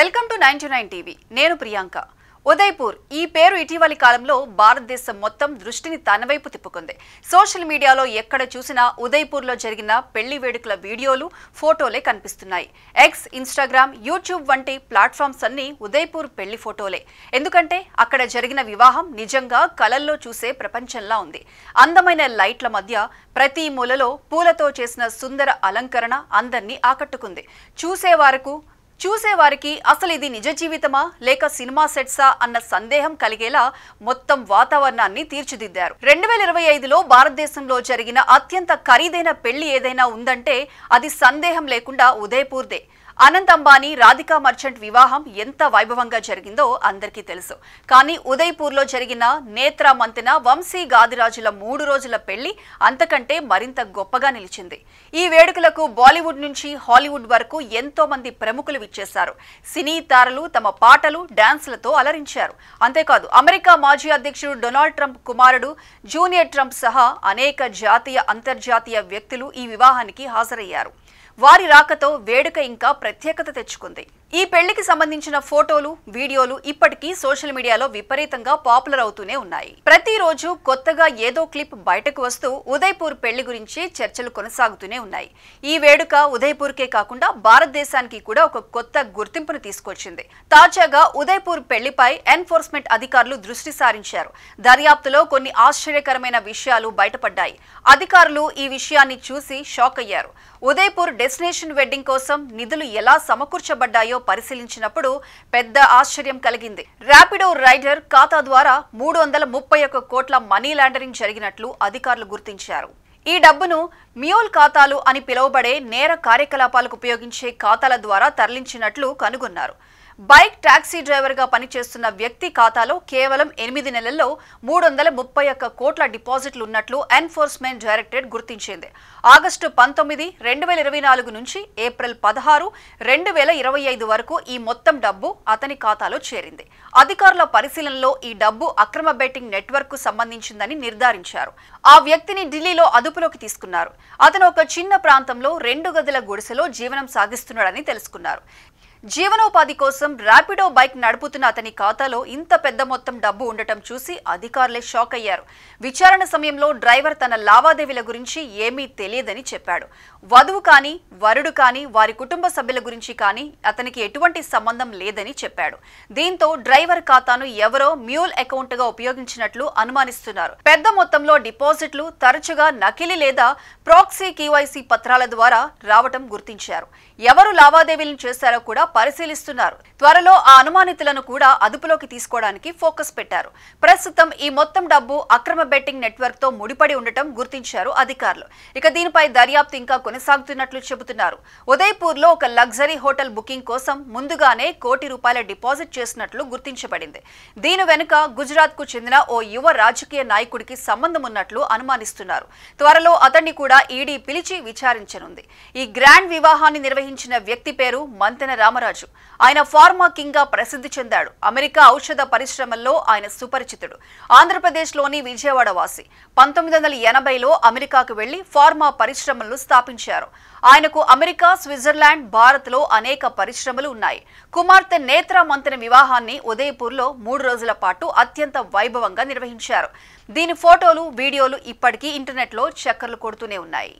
Welcome to 99 TV. నేను ప్రియాంక. ఉదయపూర్ ఈ పేరు ఇటీవలి కాలంలో భారతదేశం మొత్తం దృష్టిని తన వైపు తిప్పుకుంది. సోషల్ మీడియాలో ఎక్కడ చూసినా ఉదయపూర్లో జరిగిన పెళ్లి వేడుకల వీడియోలు, ఫోటోలే కనిపిస్తున్నాయి. ఎక్స్, ఇన్స్టాగ్రామ్, యూట్యూబ్ వంటి ప్లాట్ఫామ్స్ అన్నీ ఉదయపూర్ పెళ్లి ఫోటోలే. ఎందుకంటే అక్కడ జరిగిన వివాహం నిజంగా కలల్లో చూసే ప్రపంచంలా ఉంది. అందమైన లైట్ల మధ్య ప్రతి మూలలో పూలతో చేసిన సుందర అలంకరణ అందరినీ ఆకట్టుకుంది. చూసేవారికి అసలు ఇది నిజ జీవితమా లేక సినిమా సెట్సా అన్న సందేహం కలిగేలా మొత్తం వాతావరణాన్ని తీర్చిదిద్దారు. 2025లో భారతదేశంలో జరిగిన అత్యంత ఖరీదైన పెళ్లి ఏదైనా ఉందంటే అది సందేహం లేకుండా ఉదయపూర్దే. అనంత్ అంబానీ, రాధికా మర్చెంట్ వివాహం ఎంత వైభవంగా జరిగిందో అందరికీ తెలుసు. కానీ ఉదయపూర్లో జరిగిన నేత్ర మంతెన, వంశీ గాదిరాజుల 3 రోజుల పెళ్లి అంతకంటే మరింత గొప్పగా నిలిచింది. ఈ వేడుకలకు బాలీవుడ్ నుంచి హాలీవుడ్ వరకు ఎంతో మంది ప్రముఖులు విచ్చేశారు. సినీ తారలు తమ పాటలు, డాన్స్లతో అలరించారు. అంతేకాదు అమెరికా మాజీ అధ్యక్షుడు డొనాల్డ్ ట్రంప్ కుమారుడు జూనియర్ ట్రంప్ సహా అనేక జాతీయ, అంతర్జాతీయ వ్యక్తులు ఈ వివాహానికి హాజరయ్యారు. వారి రాకతో వేడుక ఇంకా ప్రత్యేకత తెచ్చుకుంది. ఈ పెళ్లికి సంబంధించిన ఫోటోలు, వీడియోలు ఇప్పటికీ సోషల్ మీడియాలో విపరీతంగా పాపులర్ అవుతూనే ఉన్నాయి. ప్రతిరోజు కొత్తగా ఏదో క్లిప్ బయటకు వస్తూ ఉదయపూర్ పెళ్లి గురించి చర్చలు కొనసాగుతూనే ఉన్నాయి. ఈ వేడుక ఉదయపూర్కే కాకుండా భారతదేశానికి కూడా ఒక కొత్త గుర్తింపును తీసుకొచ్చింది. తాజాగా ఉదయపూర్ పెళ్లిపై ఎన్ఫోర్స్మెంట్ అధికారులు దృష్టి సారించారు. దర్యాప్తులో కొన్ని ఆశ్చర్యకరమైన విషయాలు బయటపడ్డాయి. అధికారులు ఈ విషయాన్ని చూసి షాక్ అయ్యారు. ఉదయపూర్ డెస్టినేషన్ వెడ్డింగ్ కోసం నిధులు ఎలా సమకూర్చబడ్డాయో పరిశీలించినప్పుడు పెద్ద ఆశ్చర్యం కలిగింది. ర్యాపిడో రైడర్ ఖాతా ద్వారా 331 కోట్ల మనీ లాండరింగ్ జరిగినట్లు అధికారులు గుర్తించారు. ఈ డబ్బును మ్యూల్ ఖాతాలు అని పిలువబడే నేర కార్యకలాపాలకు ఉపయోగించే ఖాతాల ద్వారా తరలించినట్లు కనుగొన్నారు. బైక్ టాక్సీ డ్రైవర్గా పనిచేస్తున్న వ్యక్తి ఖాతాలో కేవలం 8 నెలల్లో 331 కోట్ల డిపాజిట్లు ఉన్నట్లు ఎన్ఫోర్స్మెంట్ డైరెక్టరేట్ గుర్తించింది. ఆగస్టు 19, 2024 నుంచి ఏప్రిల్ 16, 2025 వరకు ఈ మొత్తం డబ్బు అతని ఖాతాలో చేరింది. అధికారుల పరిశీలనలో ఈ డబ్బు అక్రమ బెట్టింగ్ నెట్వర్క్ కు సంబంధించిందని నిర్ధారించారు. ఆ వ్యక్తిని ఢిల్లీలో అదుపులోకి తీసుకున్నారు. అతను ఒక చిన్న ప్రాంతంలో 2 గదుల గుడిసెలో జీవనం సాగిస్తున్నాడని తెలుసుకున్నారు. జీవనోపాధి కోసం ర్యాపిడో బైక్ నడుపుతున్న అతని ఖాతాలో ఇంత పెద్ద మొత్తం డబ్బు ఉండటం చూసి అధికారులే షాక్ అయ్యారు. విచారణ సమయంలో డ్రైవర్ తన లావాదేవీల గురించి ఏమీ తెలియదని చెప్పాడు. వధువు కానీ, వరుడు కానీ, వారి కుటుంబ సభ్యుల గురించి కానీ అతనికి ఎటువంటి సంబంధం లేదని చెప్పాడు. దీంతో డ్రైవర్ ఖాతాను ఎవరో మ్యూల్ అకౌంట్ గా ఉపయోగించినట్లు అనుమానిస్తున్నారు. పెద్ద మొత్తంలో డిపాజిట్లు తరచుగా నకిలీ లేదా ప్రాక్సీ కేవైసీ పత్రాల ద్వారా రావటం గుర్తించారు. ఎవరు లావాదేవీలను చేశారో కూడా పరిశీలిస్తున్నారు. త్వరలో ఆ అనుమానితులను కూడా అదుపులోకి తీసుకోవడానికి ఫోకస్ పెట్టారు. ప్రస్తుతం ఈ మొత్తం డబ్బు అక్రమ బెట్టింగ్ నెట్వర్క్ తో ముడిపడి ఉండటం గుర్తించారు అధికారులు. ఇక దీనిపై దర్యాప్తు ఇంకా కొనసాగుతున్నట్లు చెబుతున్నారు. ఉదయపూర్ లో ఒక లగ్జరీ హోటల్ బుకింగ్ కోసం ముందుగానే ₹1 కోటి డిపాజిట్ చేసినట్లు గుర్తించబడింది. దీని వెనుక గుజరాత్ కు చెందిన ఓ యువ రాజకీయ నాయకుడికి సంబంధం ఉన్నట్లు అనుమానిస్తున్నారు. త్వరలో అతన్ని కూడా ఈడీ పిలిచి విచారించనుంది. ఈ గ్రాండ్ వివాహాన్ని నిర్వహించిన వ్యక్తి పేరు మంతెన రామరాజు. ఆయన ఫార్మా కింగ్ గా ప్రసిద్ధి చెందాడు. అమెరికా ఔషధ పరిశ్రమల్లో ఆయన సుపరిచితుడు. ఆంధ్రప్రదేశ్లోని విజయవాడ వాసి. 1980లో అమెరికాకు వెళ్లి ఫార్మా పరిశ్రమలను స్థాపించారు. ఆయనకు అమెరికా, స్విట్జర్లాండ్, భారత్లో అనేక పరిశ్రమలు ఉన్నాయి. కుమార్తె నేత్ర మంతెన వివాహాన్ని ఉదయపూర్లో 3 రోజుల పాటు అత్యంత వైభవంగా నిర్వహించారు. దీని ఫోటోలు, వీడియోలు ఇప్పటికీ ఇంటర్నెట్లో చక్కర్లు కొడుతూనే ఉన్నాయి.